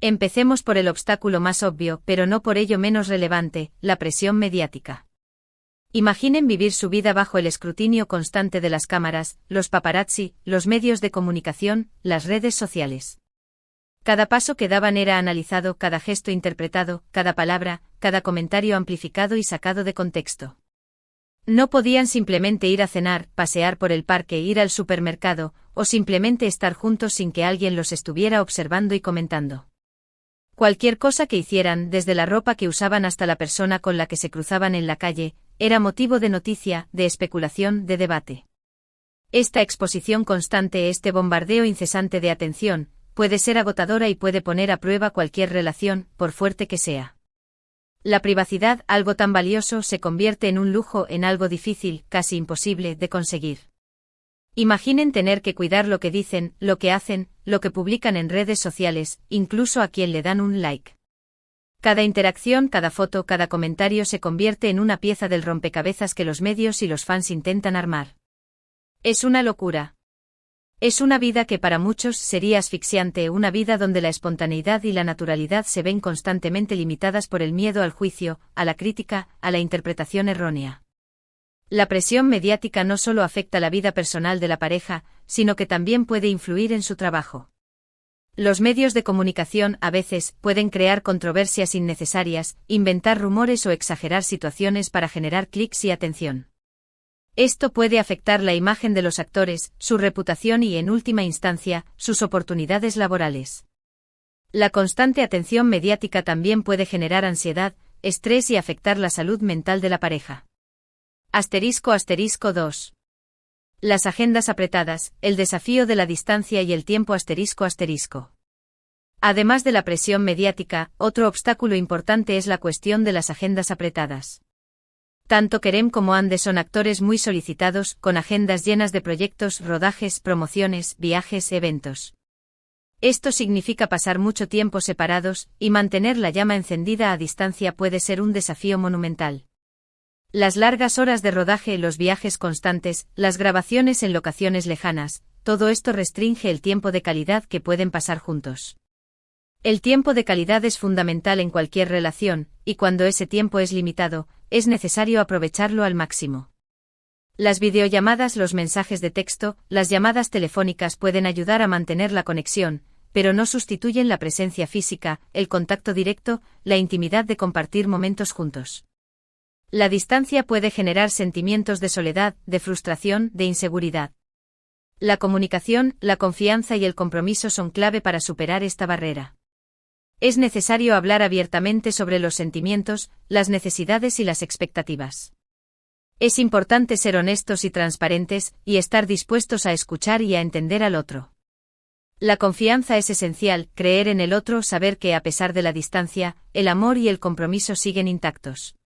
Empecemos por el obstáculo más obvio, pero no por ello menos relevante, la presión mediática. Imaginen vivir su vida bajo el escrutinio constante de las cámaras, los paparazzi, los medios de comunicación, las redes sociales. Cada paso que daban era analizado, cada gesto interpretado, cada palabra, cada comentario amplificado y sacado de contexto. No podían simplemente ir a cenar, pasear por el parque, ir al supermercado, o simplemente estar juntos sin que alguien los estuviera observando y comentando. Cualquier cosa que hicieran, desde la ropa que usaban hasta la persona con la que se cruzaban en la calle, era motivo de noticia, de especulación, de debate. Esta exposición constante, este bombardeo incesante de atención, puede ser agotadora y puede poner a prueba cualquier relación, por fuerte que sea. La privacidad, algo tan valioso, se convierte en un lujo, en algo difícil, casi imposible, de conseguir. Imaginen tener que cuidar lo que dicen, lo que hacen, lo que publican en redes sociales, incluso a quien le dan un like. Cada interacción, cada foto, cada comentario se convierte en una pieza del rompecabezas que los medios y los fans intentan armar. Es una locura. Es una vida que para muchos sería asfixiante, una vida donde la espontaneidad y la naturalidad se ven constantemente limitadas por el miedo al juicio, a la crítica, a la interpretación errónea. La presión mediática no solo afecta la vida personal de la pareja, sino que también puede influir en su trabajo. Los medios de comunicación, a veces, pueden crear controversias innecesarias, inventar rumores o exagerar situaciones para generar clics y atención. Esto puede afectar la imagen de los actores, su reputación y, en última instancia, sus oportunidades laborales. La constante atención mediática también puede generar ansiedad, estrés y afectar la salud mental de la pareja. *2. Las agendas apretadas, el desafío de la distancia y el tiempo ***. Además de la presión mediática, otro obstáculo importante es la cuestión de las agendas apretadas. Tanto Kerem como Hande son actores muy solicitados, con agendas llenas de proyectos, rodajes, promociones, viajes, eventos. Esto significa pasar mucho tiempo separados, y mantener la llama encendida a distancia puede ser un desafío monumental. Las largas horas de rodaje, los viajes constantes, las grabaciones en locaciones lejanas, todo esto restringe el tiempo de calidad que pueden pasar juntos. El tiempo de calidad es fundamental en cualquier relación, y cuando ese tiempo es limitado, es necesario aprovecharlo al máximo. Las videollamadas, los mensajes de texto, las llamadas telefónicas pueden ayudar a mantener la conexión, pero no sustituyen la presencia física, el contacto directo, la intimidad de compartir momentos juntos. La distancia puede generar sentimientos de soledad, de frustración, de inseguridad. La comunicación, la confianza y el compromiso son clave para superar esta barrera. Es necesario hablar abiertamente sobre los sentimientos, las necesidades y las expectativas. Es importante ser honestos y transparentes, y estar dispuestos a escuchar y a entender al otro. La confianza es esencial, creer en el otro, saber que a pesar de la distancia, el amor y el compromiso siguen intactos.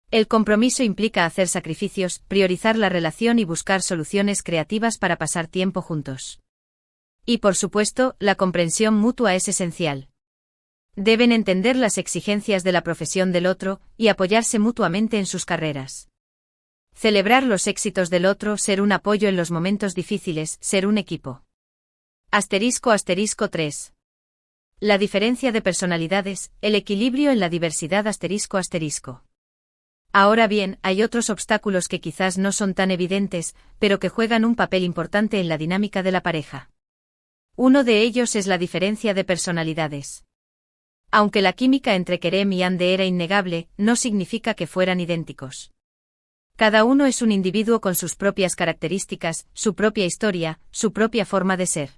El compromiso implica hacer sacrificios, priorizar la relación y buscar soluciones creativas para pasar tiempo juntos. Y por supuesto, la comprensión mutua es esencial. Deben entender las exigencias de la profesión del otro, y apoyarse mutuamente en sus carreras. Celebrar los éxitos del otro, ser un apoyo en los momentos difíciles, ser un equipo. *3. La diferencia de personalidades, el equilibrio en la diversidad ***. Ahora bien, hay otros obstáculos que quizás no son tan evidentes, pero que juegan un papel importante en la dinámica de la pareja. Uno de ellos es la diferencia de personalidades. Aunque la química entre Kerem y Hande era innegable, no significa que fueran idénticos. Cada uno es un individuo con sus propias características, su propia historia, su propia forma de ser.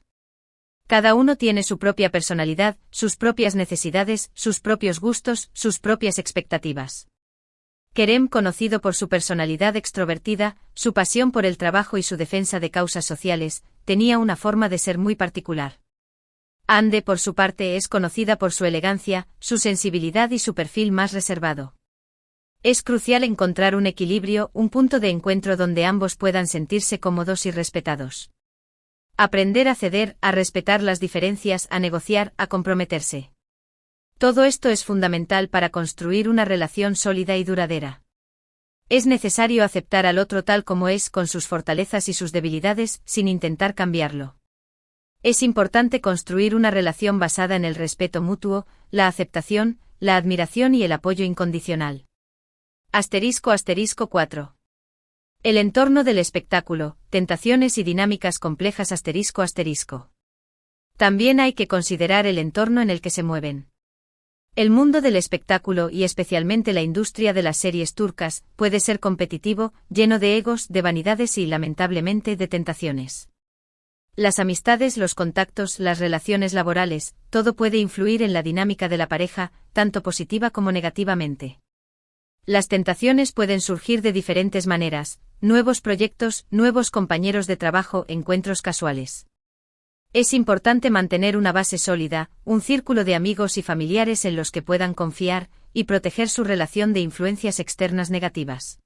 Cada uno tiene su propia personalidad, sus propias necesidades, sus propios gustos, sus propias expectativas. Kerem, conocido por su personalidad extrovertida, su pasión por el trabajo y su defensa de causas sociales, tenía una forma de ser muy particular. Hande, por su parte, es conocida por su elegancia, su sensibilidad y su perfil más reservado. Es crucial encontrar un equilibrio, un punto de encuentro donde ambos puedan sentirse cómodos y respetados. Aprender a ceder, a respetar las diferencias, a negociar, a comprometerse. Todo esto es fundamental para construir una relación sólida y duradera. Es necesario aceptar al otro tal como es, con sus fortalezas y sus debilidades, sin intentar cambiarlo. Es importante construir una relación basada en el respeto mutuo, la aceptación, la admiración y el apoyo incondicional. *4. El entorno del espectáculo, tentaciones y dinámicas complejas ***. También hay que considerar el entorno en el que se mueven. El mundo del espectáculo y especialmente la industria de las series turcas puede ser competitivo, lleno de egos, de vanidades y, lamentablemente, de tentaciones. Las amistades, los contactos, las relaciones laborales, todo puede influir en la dinámica de la pareja, tanto positiva como negativamente. Las tentaciones pueden surgir de diferentes maneras: nuevos proyectos, nuevos compañeros de trabajo, encuentros casuales. Es importante mantener una base sólida, un círculo de amigos y familiares en los que puedan confiar, y proteger su relación de influencias externas negativas.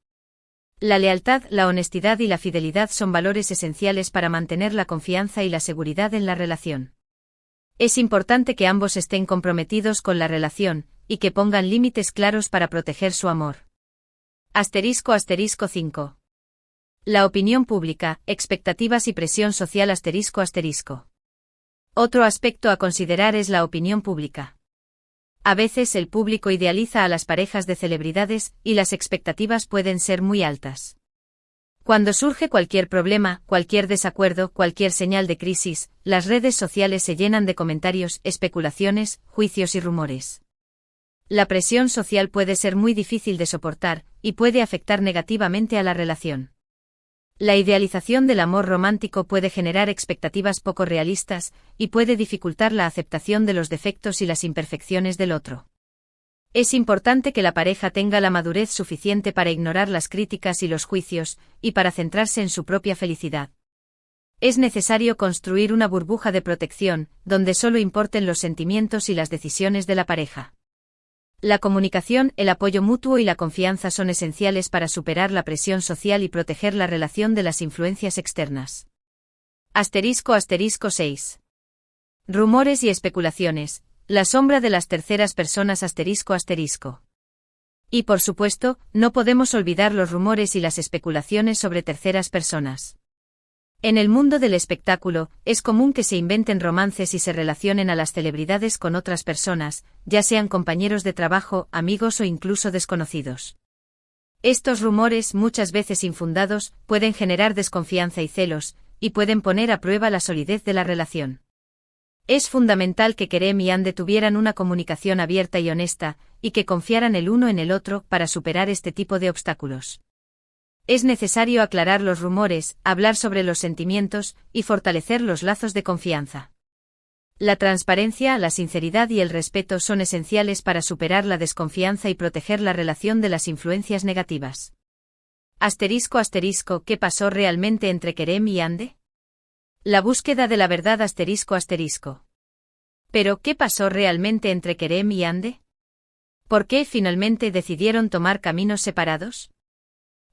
La lealtad, la honestidad y la fidelidad son valores esenciales para mantener la confianza y la seguridad en la relación. Es importante que ambos estén comprometidos con la relación, y que pongan límites claros para proteger su amor. *5. La opinión pública, expectativas y presión social ***. Otro aspecto a considerar es la opinión pública. A veces el público idealiza a las parejas de celebridades, y las expectativas pueden ser muy altas. Cuando surge cualquier problema, cualquier desacuerdo, cualquier señal de crisis, las redes sociales se llenan de comentarios, especulaciones, juicios y rumores. La presión social puede ser muy difícil de soportar, y puede afectar negativamente a la relación. La idealización del amor romántico puede generar expectativas poco realistas, y puede dificultar la aceptación de los defectos y las imperfecciones del otro. Es importante que la pareja tenga la madurez suficiente para ignorar las críticas y los juicios, y para centrarse en su propia felicidad. Es necesario construir una burbuja de protección, donde solo importen los sentimientos y las decisiones de la pareja. La comunicación, el apoyo mutuo y la confianza son esenciales para superar la presión social y proteger la relación de las influencias externas. **6. Rumores y especulaciones. La sombra de las terceras personas ***. Y por supuesto, no podemos olvidar los rumores y las especulaciones sobre terceras personas. En el mundo del espectáculo, es común que se inventen romances y se relacionen a las celebridades con otras personas, ya sean compañeros de trabajo, amigos o incluso desconocidos. Estos rumores, muchas veces infundados, pueden generar desconfianza y celos, y pueden poner a prueba la solidez de la relación. Es fundamental que Kerem y Hande tuvieran una comunicación abierta y honesta, y que confiaran el uno en el otro para superar este tipo de obstáculos. Es necesario aclarar los rumores, hablar sobre los sentimientos, y fortalecer los lazos de confianza. La transparencia, la sinceridad y el respeto son esenciales para superar la desconfianza y proteger la relación de las influencias negativas. ¿Qué pasó realmente entre Kerem y Hande? La búsqueda de la verdad ***. Pero, ¿qué pasó realmente entre Kerem y Hande? ¿Por qué finalmente decidieron tomar caminos separados?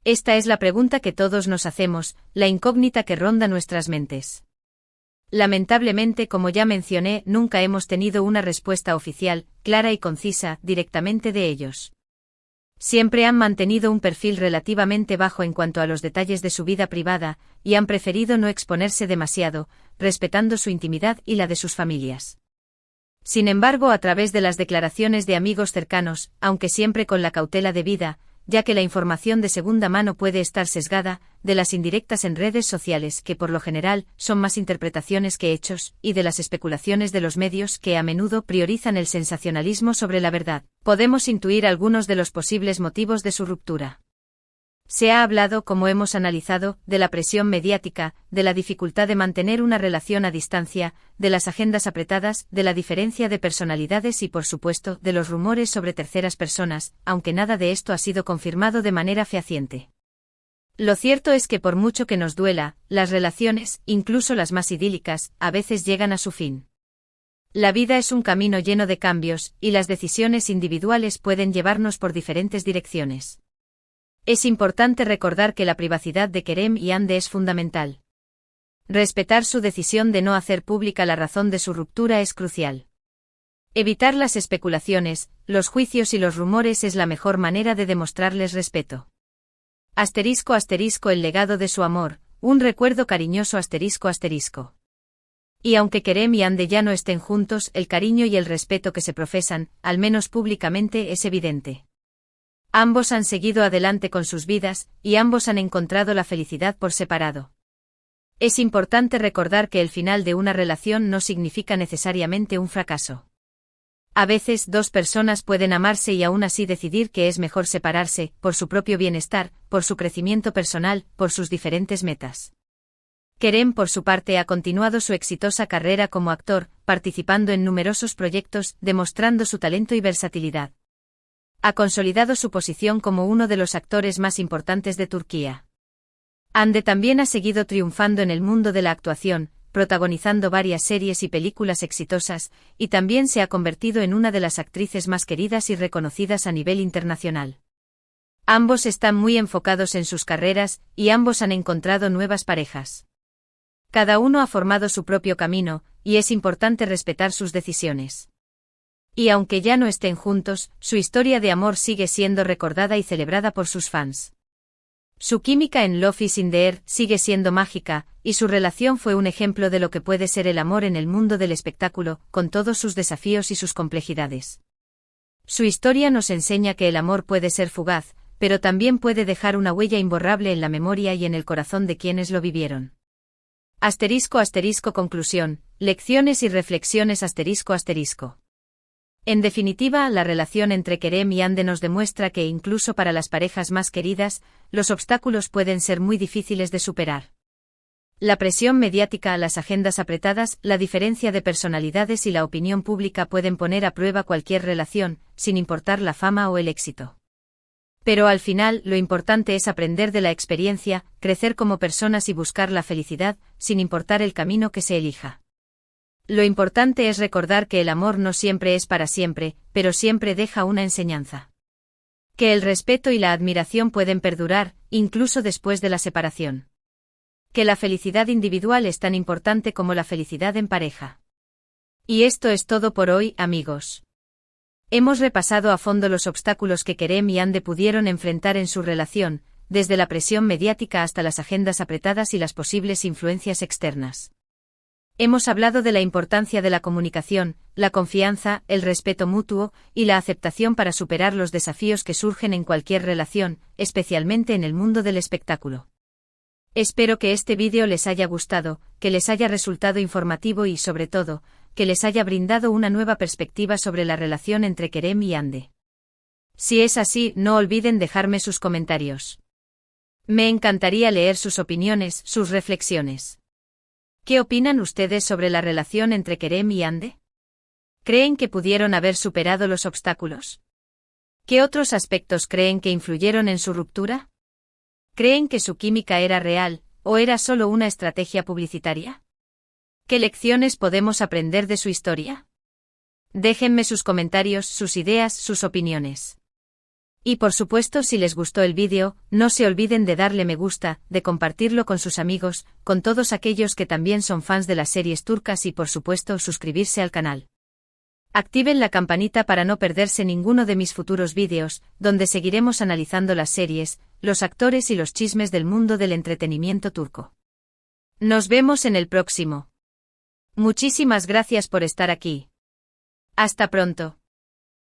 Esta es la pregunta que todos nos hacemos, la incógnita que ronda nuestras mentes. Lamentablemente, como ya mencioné, nunca hemos tenido una respuesta oficial, clara y concisa, directamente de ellos. Siempre han mantenido un perfil relativamente bajo en cuanto a los detalles de su vida privada, y han preferido no exponerse demasiado, respetando su intimidad y la de sus familias. Sin embargo, a través de las declaraciones de amigos cercanos, aunque siempre con la cautela debida, ya que la información de segunda mano puede estar sesgada, de las indirectas en redes sociales que por lo general son más interpretaciones que hechos, y de las especulaciones de los medios que a menudo priorizan el sensacionalismo sobre la verdad, podemos intuir algunos de los posibles motivos de su ruptura. Se ha hablado, como hemos analizado, de la presión mediática, de la dificultad de mantener una relación a distancia, de las agendas apretadas, de la diferencia de personalidades y por supuesto, de los rumores sobre terceras personas, aunque nada de esto ha sido confirmado de manera fehaciente. Lo cierto es que por mucho que nos duela, las relaciones, incluso las más idílicas, a veces llegan a su fin. La vida es un camino lleno de cambios, y las decisiones individuales pueden llevarnos por diferentes direcciones. Es importante recordar que la privacidad de Kerem y Hande es fundamental. Respetar su decisión de no hacer pública la razón de su ruptura es crucial. Evitar las especulaciones, los juicios y los rumores es la mejor manera de demostrarles respeto. El legado de su amor, un recuerdo cariñoso ***. Y aunque Kerem y Hande ya no estén juntos, el cariño y el respeto que se profesan, al menos públicamente, es evidente. Ambos han seguido adelante con sus vidas, y ambos han encontrado la felicidad por separado. Es importante recordar que el final de una relación no significa necesariamente un fracaso. A veces dos personas pueden amarse y aún así decidir que es mejor separarse, por su propio bienestar, por su crecimiento personal, por sus diferentes metas. Kerem, por su parte, ha continuado su exitosa carrera como actor, participando en numerosos proyectos, demostrando su talento y versatilidad. Ha consolidado su posición como uno de los actores más importantes de Turquía. Hande también ha seguido triunfando en el mundo de la actuación, protagonizando varias series y películas exitosas, y también se ha convertido en una de las actrices más queridas y reconocidas a nivel internacional. Ambos están muy enfocados en sus carreras, y ambos han encontrado nuevas parejas. Cada uno ha formado su propio camino, y es importante respetar sus decisiones. Y aunque ya no estén juntos, su historia de amor sigue siendo recordada y celebrada por sus fans. Su química en Love is in the Air sigue siendo mágica, y su relación fue un ejemplo de lo que puede ser el amor en el mundo del espectáculo, con todos sus desafíos y sus complejidades. Su historia nos enseña que el amor puede ser fugaz, pero también puede dejar una huella imborrable en la memoria y en el corazón de quienes lo vivieron. Conclusión, lecciones y reflexiones ***. En definitiva, la relación entre Kerem y Hande nos demuestra que incluso para las parejas más queridas, los obstáculos pueden ser muy difíciles de superar. La presión mediática, las agendas apretadas, la diferencia de personalidades y la opinión pública pueden poner a prueba cualquier relación, sin importar la fama o el éxito. Pero al final, lo importante es aprender de la experiencia, crecer como personas y buscar la felicidad, sin importar el camino que se elija. Lo importante es recordar que el amor no siempre es para siempre, pero siempre deja una enseñanza. Que el respeto y la admiración pueden perdurar, incluso después de la separación. Que la felicidad individual es tan importante como la felicidad en pareja. Y esto es todo por hoy, amigos. Hemos repasado a fondo los obstáculos que Kerem y Hande pudieron enfrentar en su relación, desde la presión mediática hasta las agendas apretadas y las posibles influencias externas. Hemos hablado de la importancia de la comunicación, la confianza, el respeto mutuo y la aceptación para superar los desafíos que surgen en cualquier relación, especialmente en el mundo del espectáculo. Espero que este vídeo les haya gustado, que les haya resultado informativo y, sobre todo, que les haya brindado una nueva perspectiva sobre la relación entre Kerem y Hande. Si es así, no olviden dejarme sus comentarios. Me encantaría leer sus opiniones, sus reflexiones. ¿Qué opinan ustedes sobre la relación entre Kerem y Hande? ¿Creen que pudieron haber superado los obstáculos? ¿Qué otros aspectos creen que influyeron en su ruptura? ¿Creen que su química era real, o era solo una estrategia publicitaria? ¿Qué lecciones podemos aprender de su historia? Déjenme sus comentarios, sus ideas, sus opiniones. Y por supuesto, si les gustó el vídeo, no se olviden de darle me gusta, de compartirlo con sus amigos, con todos aquellos que también son fans de las series turcas y por supuesto suscribirse al canal. Activen la campanita para no perderse ninguno de mis futuros vídeos, donde seguiremos analizando las series, los actores y los chismes del mundo del entretenimiento turco. Nos vemos en el próximo. Muchísimas gracias por estar aquí. Hasta pronto.